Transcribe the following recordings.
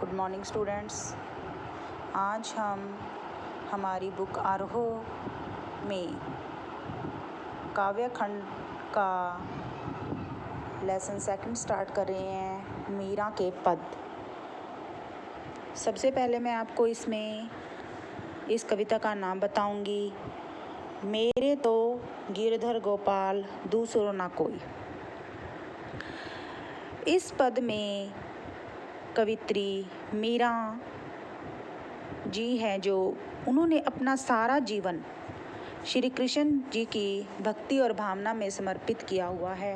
Good morning students. आज हम हमारी बुक आरोह में काव्य खंड का लेसन सेकंड स्टार्ट कर रहे हैं, मीरा के पद। सबसे पहले मैं आपको इसमें इस कविता का नाम बताऊंगी, मेरे तो गिरधर गोपाल दूसरो ना कोई। इस पद में कवित्री मीरा जी हैं, जो उन्होंने अपना सारा जीवन श्री कृष्ण जी की भक्ति और भावना में समर्पित किया हुआ है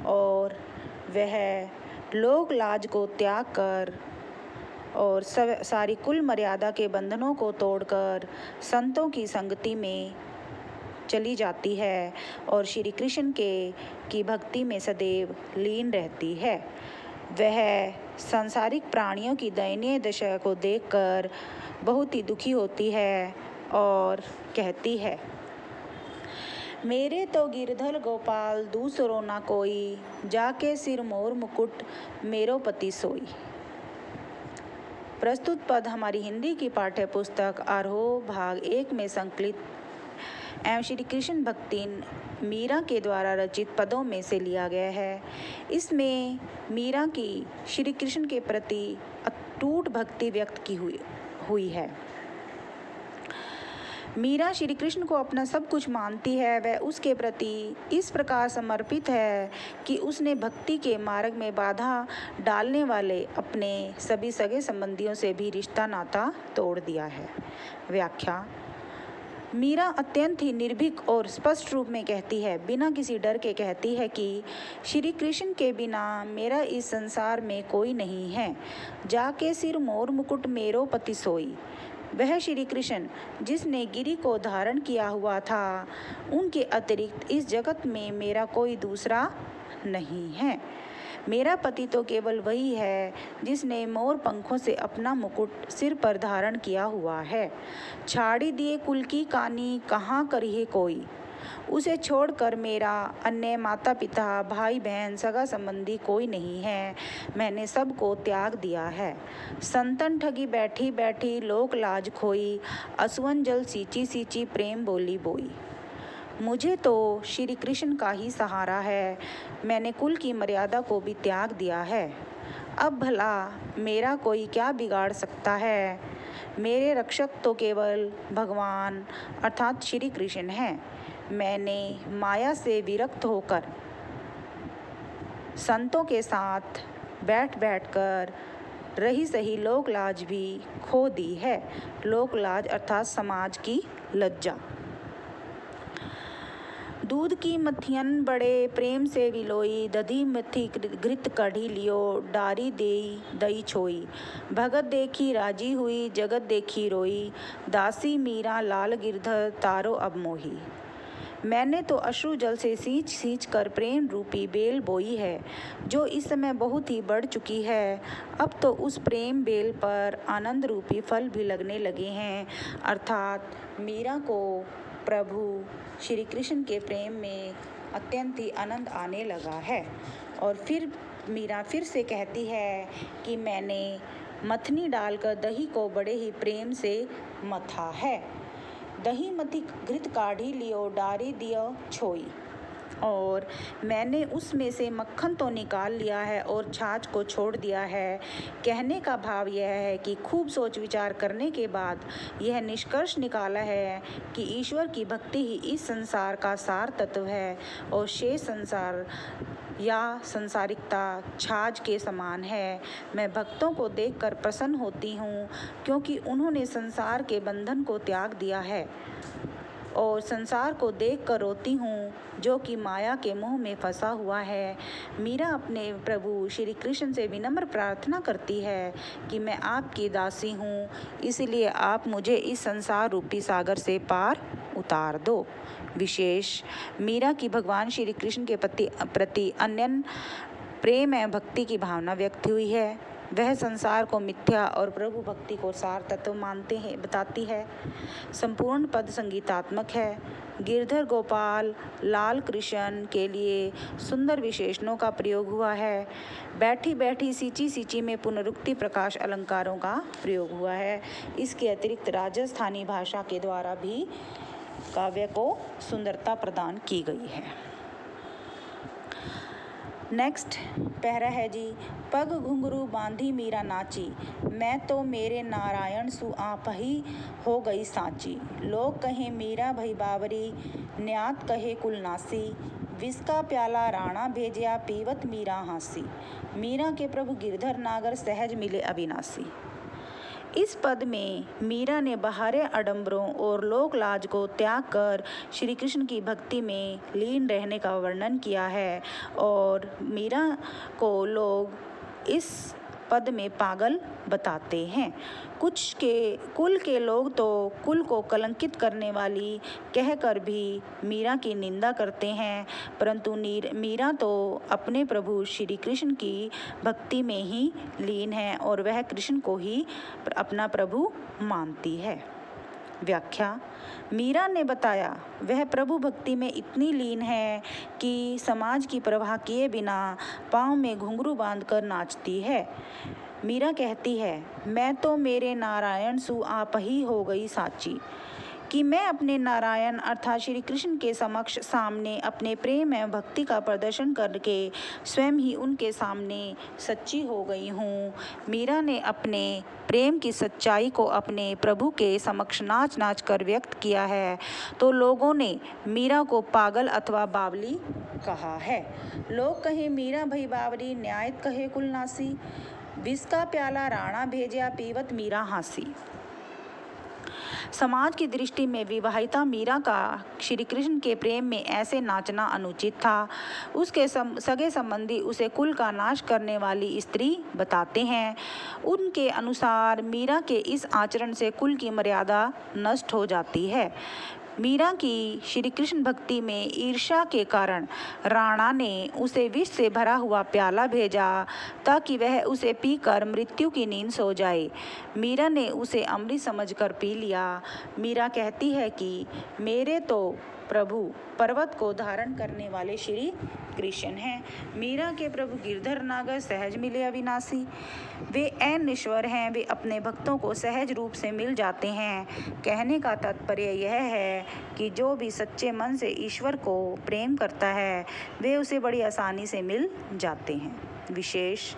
और वह लोक लाज को त्याग कर और सारी कुल मर्यादा के बंधनों को तोड़कर संतों की संगति में चली जाती है और श्री कृष्ण की भक्ति में सदैव लीन रहती है। वह सांसारिक प्राणियों की दयनीय दशा को देखकर बहुत ही दुखी होती है और कहती है, मेरे तो गिरधर गोपाल दूसरो ना कोई, जाके सिर मोर मुकुट मेरो पति सोई। प्रस्तुत पद हमारी हिंदी की पाठ्य पुस्तक आरोह भाग 1 में संकलित एवं श्री कृष्ण भक्ति मीरा के द्वारा रचित पदों में से लिया गया है। इसमें मीरा की श्री कृष्ण के प्रति अटूट भक्ति व्यक्त की हुई है। मीरा श्री कृष्ण को अपना सब कुछ मानती है। वह उसके प्रति इस प्रकार समर्पित है कि उसने भक्ति के मार्ग में बाधा डालने वाले अपने सभी सगे संबंधियों से भी रिश्ता नाता तोड़ दिया है। व्याख्या। मीरा अत्यंत ही निर्भीक और स्पष्ट रूप में कहती है, बिना किसी डर के कहती है कि श्री कृष्ण के बिना मेरा इस संसार में कोई नहीं है। जाके सिर मोर मुकुट मेरो पति सोई। वह श्री कृष्ण जिसने गिरि को धारण किया हुआ था, उनके अतिरिक्त इस जगत में मेरा कोई दूसरा नहीं है। मेरा पति तो केवल वही है जिसने मोर पंखों से अपना मुकुट सिर पर धारण किया हुआ है। छाड़ी दिए कुल की कानी कहाँ करिए कोई। उसे छोड़कर मेरा अन्य माता पिता भाई बहन सगा संबंधी कोई नहीं है। मैंने सबको त्याग दिया है। संतन ठगी बैठी बैठी लोक लाज खोई, असुवन जल सींची सींची प्रेम बोली बोई। मुझे तो श्री कृष्ण का ही सहारा है। मैंने कुल की मर्यादा को भी त्याग दिया है। अब भला मेरा कोई क्या बिगाड़ सकता है। मेरे रक्षक तो केवल भगवान अर्थात श्री कृष्ण हैं। मैंने माया से विरक्त होकर संतों के साथ बैठ बैठकर रही सही लोक लाज भी खो दी है। लोक लाज अर्थात समाज की लज्जा। दूध की मथियन बड़े प्रेम से विलोई, दधी मथी घृत कढ़ी लियो, डारी देई दई छोई। भगत देखी राजी हुई, जगत देखी रोई, दासी मीरा लाल गिरधर तारो अब मोही। मैंने तो अश्रु जल से सींच सींच कर प्रेम रूपी बेल बोई है, जो इस समय बहुत ही बढ़ चुकी है। अब तो उस प्रेम बेल पर आनंद रूपी फल भी लगने लगे हैं। अर्थात मीरा को प्रभु श्री कृष्ण के प्रेम में अत्यंत ही आनंद आने लगा है। और फिर मीरा फिर से कहती है कि मैंने मथनी डालकर दही को बड़े ही प्रेम से मथा है। दही मथी घृत काढ़ी लियो, डारी दियो छोई। और मैंने उसमें से मक्खन तो निकाल लिया है और छाछ को छोड़ दिया है। कहने का भाव यह है कि खूब सोच विचार करने के बाद यह निष्कर्ष निकाला है कि ईश्वर की भक्ति ही इस संसार का सार तत्व है और शेष संसार या संसारिकता छाछ के समान है। मैं भक्तों को देखकर प्रसन्न होती हूँ, क्योंकि उन्होंने संसार के बंधन को त्याग दिया है, और संसार को देख कर रोती हूँ जो कि माया के मोह में फंसा हुआ है। मीरा अपने प्रभु श्री कृष्ण से विनम्र प्रार्थना करती है कि मैं आपकी दासी हूँ, इसलिए आप मुझे इस संसार रूपी सागर से पार उतार दो। विशेष मीरा की भगवान श्री कृष्ण के प्रति अनन्य प्रेम एवं भक्ति की भावना व्यक्त हुई है। वह संसार को मिथ्या और प्रभु भक्ति को सार तत्व बताती है। संपूर्ण पद संगीतात्मक है। गिरधर गोपाल लाल कृष्ण के लिए सुंदर विशेषणों का प्रयोग हुआ है। बैठी बैठी सींची सींची में पुनरुक्ति प्रकाश अलंकारों का प्रयोग हुआ है। इसके अतिरिक्त राजस्थानी भाषा के द्वारा भी काव्य को सुंदरता प्रदान की गई है। नेक्स्ट पैरा है जी। पग घुंघरू बांधी मीरा नाची, मैं तो मेरे नारायण सु आप ही हो गई साची। लोग कहें मीरा भई बावरी, न्यात कहे कुलनासी। विष का प्याला राणा भेजिया, पीवत मीरा हासी। मीरा के प्रभु गिरधर नागर, सहज मिले अविनाशी। इस पद में मीरा ने बाहरी आडंबरों और लोक लाज को त्याग कर श्री कृष्ण की भक्ति में लीन रहने का वर्णन किया है और मीरा को लोग इस पद में पागल बताते हैं। कुल के लोग तो कुल को कलंकित करने वाली कहकर भी मीरा की निंदा करते हैं, परंतु मीरा तो अपने प्रभु श्री कृष्ण की भक्ति में ही लीन है और वह कृष्ण को ही अपना प्रभु मानती है। व्याख्या। मीरा ने बताया वह प्रभु भक्ति में इतनी लीन है कि समाज की परवाह किए बिना पाँव में घुंघरू बांधकर नाचती है। मीरा कहती है, मैं तो मेरे नारायण सु आप ही हो गई साची, कि मैं अपने नारायण अर्थात श्री कृष्ण के समक्ष सामने अपने प्रेम एवं भक्ति का प्रदर्शन करके स्वयं ही उनके सामने सच्ची हो गई हूँ। मीरा ने अपने प्रेम की सच्चाई को अपने प्रभु के समक्ष नाच नाच कर व्यक्त किया है, तो लोगों ने मीरा को पागल अथवा बावली कहा है। लोग कहे मीरा भई बावरी, न्यायत कहे कुलनासी। विष का प्याला राणा भेजिया, पीवत मीरा हासी। समाज की दृष्टि में विवाहिता मीरा का श्री कृष्ण के प्रेम में ऐसे नाचना अनुचित था। उसके सगे संबंधी उसे कुल का नाश करने वाली स्त्री बताते हैं। उनके अनुसार मीरा के इस आचरण से कुल की मर्यादा नष्ट हो जाती है। मीरा की श्री कृष्ण भक्ति में ईर्ष्या के कारण राणा ने उसे विष से भरा हुआ प्याला भेजा ताकि वह उसे पीकर मृत्यु की नींद सो जाए। मीरा ने उसे अमृत समझकर पी लिया। मीरा कहती है कि मेरे तो प्रभु पर्वत को धारण करने वाले श्री कृष्ण हैं। मीरा के प्रभु गिरधर नागर, सहज मिले अविनाशी। वे ऐन ईश्वर हैं, वे अपने भक्तों को सहज रूप से मिल जाते हैं। कहने का तात्पर्य यह है कि जो भी सच्चे मन से ईश्वर को प्रेम करता है वे उसे बड़ी आसानी से मिल जाते हैं। विशेष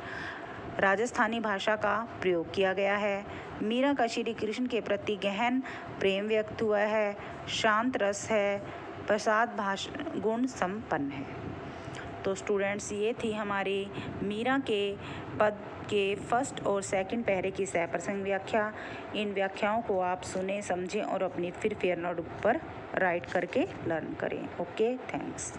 राजस्थानी भाषा का प्रयोग किया गया है। मीरा का श्री कृष्ण के प्रति गहन प्रेम व्यक्त हुआ है, शांत रस है, प्रसाद भाषा गुण संपन्न है। तो स्टूडेंट्स, ये थी हमारी मीरा के पद के फर्स्ट और सेकंड पैरे की सप्रसंग व्याख्या। इन व्याख्याओं को आप सुने, समझें और अपनी फिर फेयर नोटबुक पर राइट करके लर्न करें। Okay, thanks.